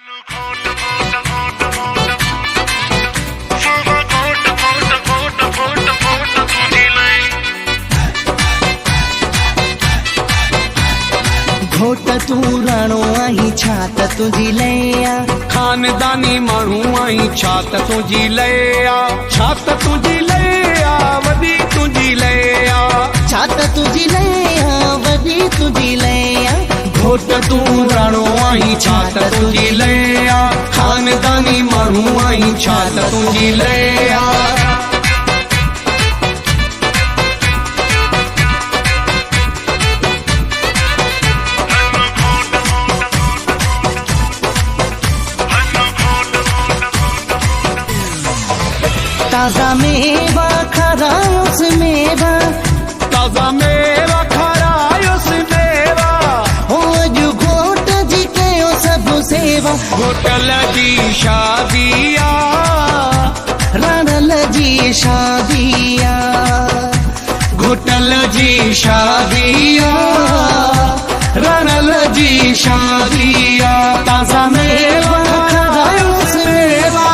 घोट तू राणो आई छात तुझी लया खानदानी माण्हू आई छात तुझी लया छात तुझी लया वॾी तुझी लया छात तुझी लया वॾी तुझी लया घोट तू राणो आई छात तुझी लया खानदानी माण्हू आई छात तुझी लया ताजा मेवा खरायोस मेवा ताजा मेवा खरायोस मेवा हो अॼु घोट जी कयो सभु सेवा घोटल जी शादिया रणल जी शादिया घोटल जी शादिया रणल जी शादिया ताजा मेवा खरायोस मेवा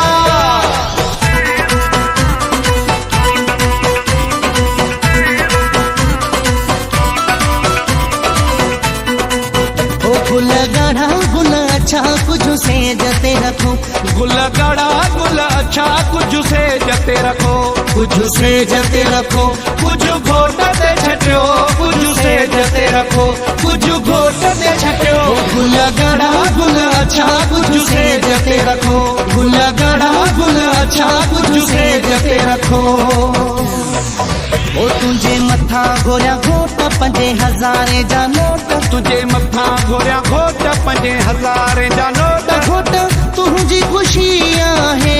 गुल गाढ़ा गुल अच्छा कुछ से जते रखो गुल गाढ़ा गुल अच्छा कुछ से जते रखो कुछ से जते रखो कुछ घोट दे छटियो कुछ से जते रखो कुछ घोट दे छटियो गुल गाढ़ा गुल अच्छा कुछ से जते रखो गुल गाढ़ा गुल अच्छा कुछ से जते रखो ओ तुझे मथा घोरिया घोट 5000 जा नोट तुझे मथा घोरिया घोट 5000 जा नोट घोट तुझी खुशियां है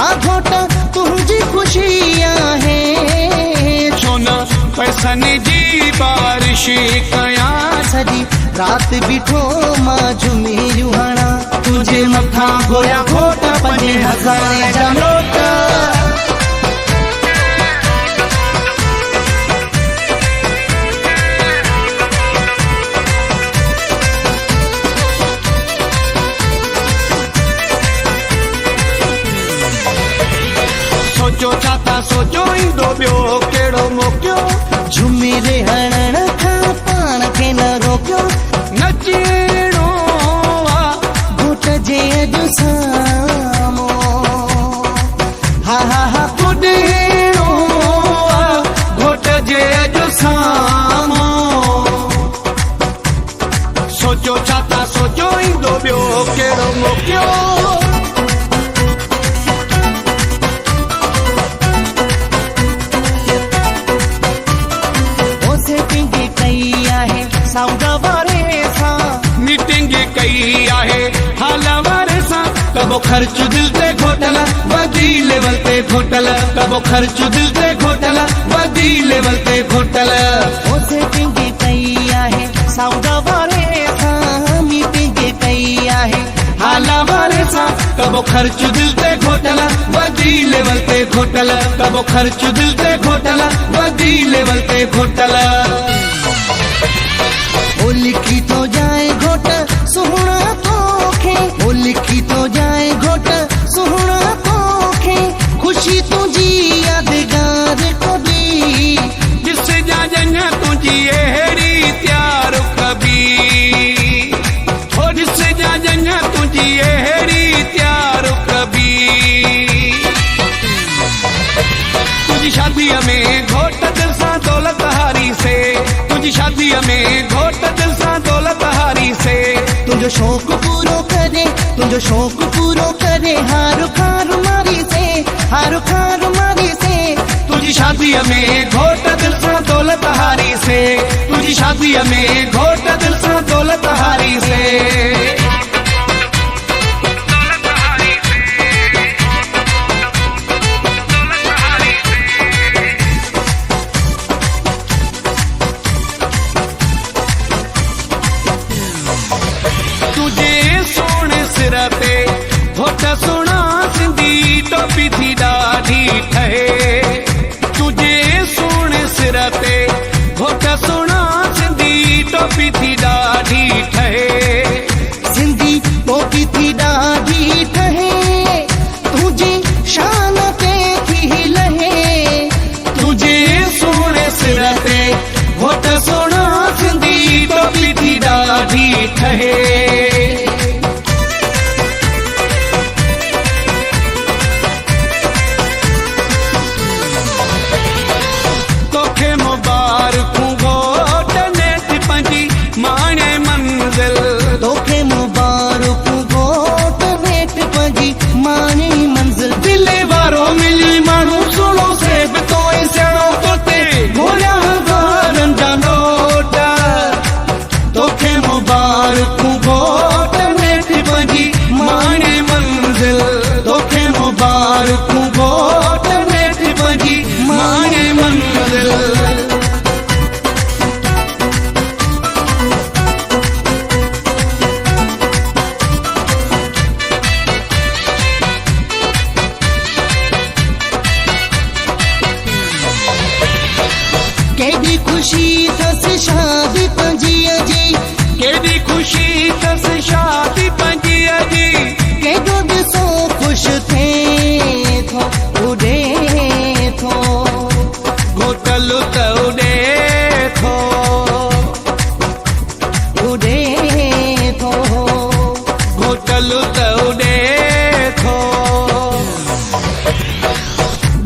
आ घोट तुझी खुशियां है सोना पैसनि जी बारिश कया सजी रात बिठो मां झुमिरियूं हणा तुझे मथा घोरिया घोट 5000 जा नोट सोचो छाता सोचो ईंदो ॿियो कहिड़ो मोकियो झुमिरे हणण खां पाण खे न रोकियो नचणो घोट जे अॼु सामो हा हा हा पुॾणो घोट जे अॼु सामो सोचो छाता सोचो ईंदो ॿियो कहिड़ो मोकियो साउंड वारे सां मीटिंग कई आहे हाल वारे सां कबो ख़र्च दिल ते घोटल वधी लेवल ते घोटल कबो ख़र्च दिल ते घोटल वधी लेवल ते घोटल ओ सेटिंग कई आहे साउंड वारे सां मीटिंग कई आहे हाल वारे सां कबो ख़र्च दिल ते घोटल वधी लेवल ते घोटल कबो ख़र्च दिल ते घोटल वधी लेवल ते घोटल ओ लिखी तो जाए घोट सुहणा तोखे ओ लिखी तो जाए घोट सुहणा तोखे खुशी तुझी यादगार कभी जिस जाजन तुझी अहिड़ी त्यार कभी हो जिस जाजन तुझी अहिड़ी त्यार कभी तुझी शादीअ में घोट दिल सां दौलत हारी से तुझी शादीअ में घोट दिल सां दौलत हारी से तुझो शौक पूरो करे तुझो शौक पूरो करे हारो खार मारी से हारो खार मारी से तुझी शादीअ में घोट दिल सां दौलत हारी से तुझी शादीअ में घोट दिल सां दौलत हारी से तुझे सोने सिर ते घोट सोना सिंधी टोपी थी ॾाढी ठहे तुझे सोने सिर ते घोट सोना सिंधी टोपी थी ॾाढी ठहे सिंधी होटल त उॾे थो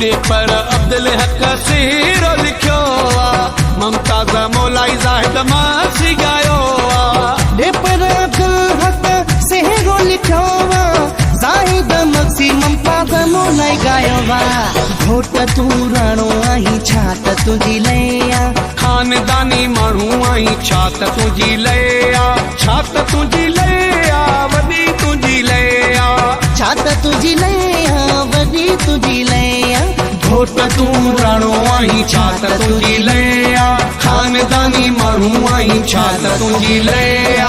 ॾे पर अब्दुल हक सीरो लिखियो आहे मुमताज़ मौलाई ज़ाहिद मासी ॻायो आहे ॾे पर अब्दुल हक सेहरो लिखियो आहे ज़ाहिद मक्सी मुमताज़ मौलाई ॻायो आहे घोट तूं राणो आहीं छा त तुंहिंजी लया खानदानी माण्हू आहीं छा त तुंहिंजी लया छा त तुंहिंजी लया वॾी तुंहिंजी लया छा त तुंहिंजी लया वॾी तुंहिंजी लया घोट तूं राणो आहीं छा त तुंहिंजी लया खानदानी माण्हू आहीं छा त तुंहिंजी लया